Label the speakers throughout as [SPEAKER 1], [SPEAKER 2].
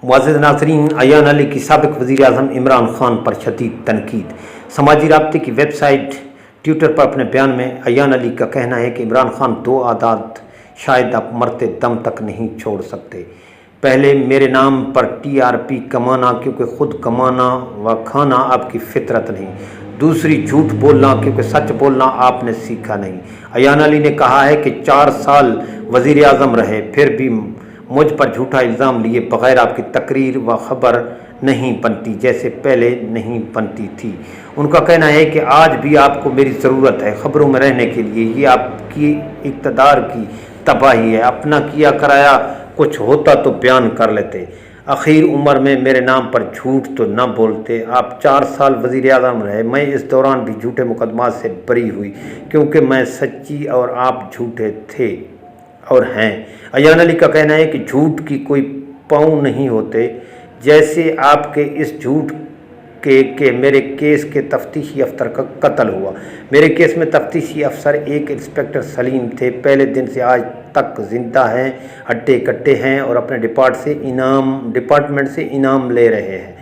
[SPEAKER 1] मुअज़्ज़िज़ नाज़रीन, अयान अली की साबिक़ वज़ीर-ए-आज़म इमरान खान पर शदीद तनकीद। समाजी राब्ते की वेबसाइट ट्विटर पर अपने बयान में अयान अली का कहना है कि इमरान खान दो आदात शायद आप मरते दम तक नहीं छोड़ सकते। पहले, मेरे नाम पर टीआरपी कमाना, क्योंकि खुद कमाना व खाना आपकी फितरत नहीं। दूसरी, झूठ बोलना, क्योंकि सच बोलना आपने सीखा नहीं। अयान अली ने कहा है कि 4 साल वज़ीर-ए-आज़म रहे, फिर भी मुझ पर झूठा इल्ज़ाम लिए बग़ैर आपकी तकरीर व ख़बर नहीं बनती, जैसे पहले नहीं बनती थी। उनका कहना है कि आज भी आपको मेरी ज़रूरत है ख़बरों में रहने के लिए। ये आपकी इक़्तिदार की तबाही है। अपना किया कराया कुछ होता तो बयान कर लेते। आखिर उम्र में मेरे नाम पर झूठ तो न बोलते। आप 4 साल वज़ीर-ए-आज़म रहे। मैं इस दौरान भी झूठे मुकदमात से बरी हुई, क्योंकि मैं सच्ची और आप झूठे थे और हैं। अयान अली का कहना है कि झूठ की कोई पाँव नहीं होते। जैसे आपके इस झूठ के मेरे केस के तफ्तीशी अफसर का कत्ल हुआ। मेरे केस में तफ्तीशी अफसर एक इंस्पेक्टर सलीम थे। पहले दिन से आज तक जिंदा हैं, हट्टे कट्टे हैं और अपने डिपार्टमेंट से इनाम ले रहे हैं।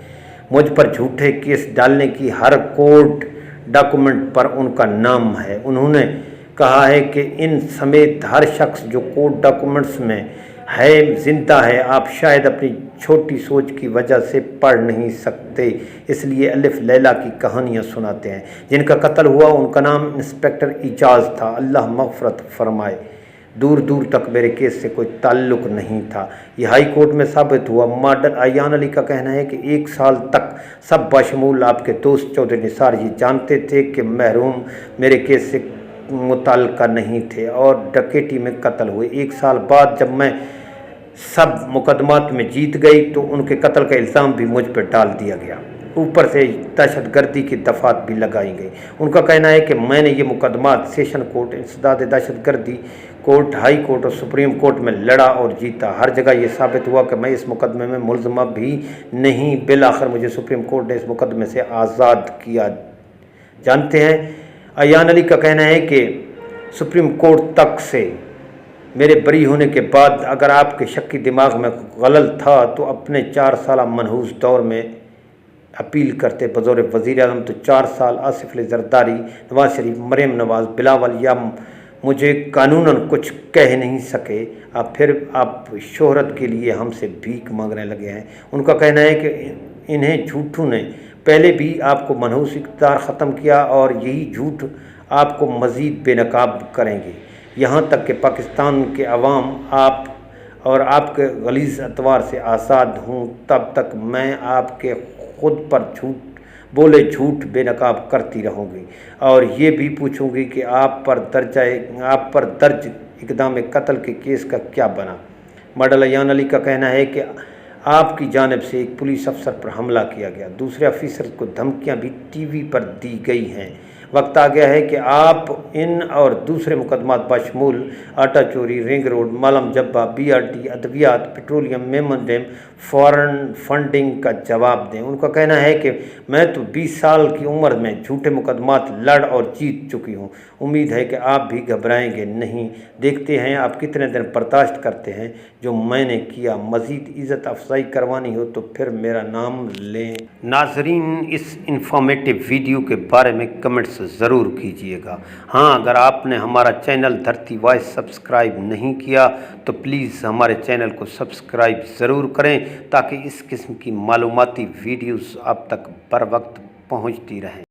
[SPEAKER 1] मुझ पर झूठे केस डालने की हर कोर्ट डॉक्यूमेंट पर उनका नाम है। उन्होंने कहा है कि इन समेत हर शख्स जो कोर्ट डॉक्यूमेंट्स में है जिंदा है। आप शायद अपनी छोटी सोच की वजह से पढ़ नहीं सकते, इसलिए अलिफ लैला की कहानियाँ सुनाते हैं। जिनका कत्ल हुआ उनका नाम इंस्पेक्टर इजाज़ था, अल्लाह मग़फ़रत फरमाए। दूर दूर तक मेरे केस से कोई ताल्लुक़ नहीं था। यह हाई कोर्ट में साबित हुआ। मॉडल अयान अली का कहना है कि 1 साल तक सब बशमूल आपके दोस्त चौधरी निसार ये जानते थे कि महरूम मेरे केस से मुताल्लिक़ नहीं थे और डकैती में कत्ल हुए। 1 साल बाद जब मैं सब मुकदमात में जीत गई तो उनके कत्ल का इल्ज़ाम भी मुझ पर डाल दिया गया। ऊपर से दहशतगर्दी की दफ़ात भी लगाई गई। उनका कहना है कि मैंने ये मुकदमात सेशन कोर्ट, इंसदाद दहशतगर्दी कोर्ट, हाई कोर्ट और सुप्रीम कोर्ट में लड़ा और जीता। हर जगह ये साबित हुआ कि मैं इस मुकदमे में मुलज़मा भी नहीं। बिलाखिर मुझे सुप्रीम कोर्ट ने इस मुकदमे से आज़ाद किया। जानते हैं, अयान अली का कहना है कि सुप्रीम कोर्ट तक से मेरे बरी होने के बाद अगर आपके शक्की दिमाग में गलल था तो अपने 4 साल मनहूस दौर में अपील करते। बज़ौर वज़ीर-ए-आज़म तो 4 साल आसिफ अली ज़रदारी, नवाज शरीफ, मरीम नवाज़, बिलावल या मुझे कानूनन कुछ कह नहीं सके। आप शोहरत के लिए हमसे भीख मांगने लगे हैं। उनका कहना है कि इन्हें झूठों ने पहले भी आपको मनहूस इक़्तिदार ख़त्म किया और यही झूठ आपको मज़ीद बेनकाब करेंगे। यहाँ तक कि पाकिस्तान के अवाम आप और आपके गलीज़ अतवार से आज़ाद हूँ, तब तक मैं आपके खुद पर झूठ बेनकाब करती रहूँगी और ये भी पूछूँगी कि आप पर दर्ज इक़दाम कत्ल के केस का क्या बना। मॉडल अयान अली का कहना है कि आपकी जानिब से एक पुलिस अफसर पर हमला किया गया। दूसरे ऑफिसर को धमकियां भी टीवी पर दी गई हैं। वक्त आ गया है कि आप इन और दूसरे मुकदमात बशमूल आटा चोरी, ring road, Malam Jabba, BRT, अद्वियात, पेट्रोलियम, मेमोरेंडम, फॉरेन फंडिंग का जवाब दें। उनका कहना है कि मैं तो 20 साल की उम्र में झूठे मुकदमात लड़ और जीत चुकी हूँ। उम्मीद है कि आप भी घबराएंगे नहीं। देखते हैं आप कितने दिन बर्दाश्त करते हैं जो मैंने किया। मज़ीद इज़्ज़त अफजाई करवानी हो तो फिर मेरा नाम लें। नाजरीन, इस इंफॉर्मेटिव वीडियो के बारे में कमेंट्स ज़रूर कीजिएगा। हाँ, अगर आपने हमारा चैनल धरती वॉइस सब्सक्राइब नहीं किया तो प्लीज़ हमारे चैनल को सब्सक्राइब ज़रूर करें ताकि इस किस्म की मालूमाती वीडियोस आप तक बर वक्त पहुँचती रहें।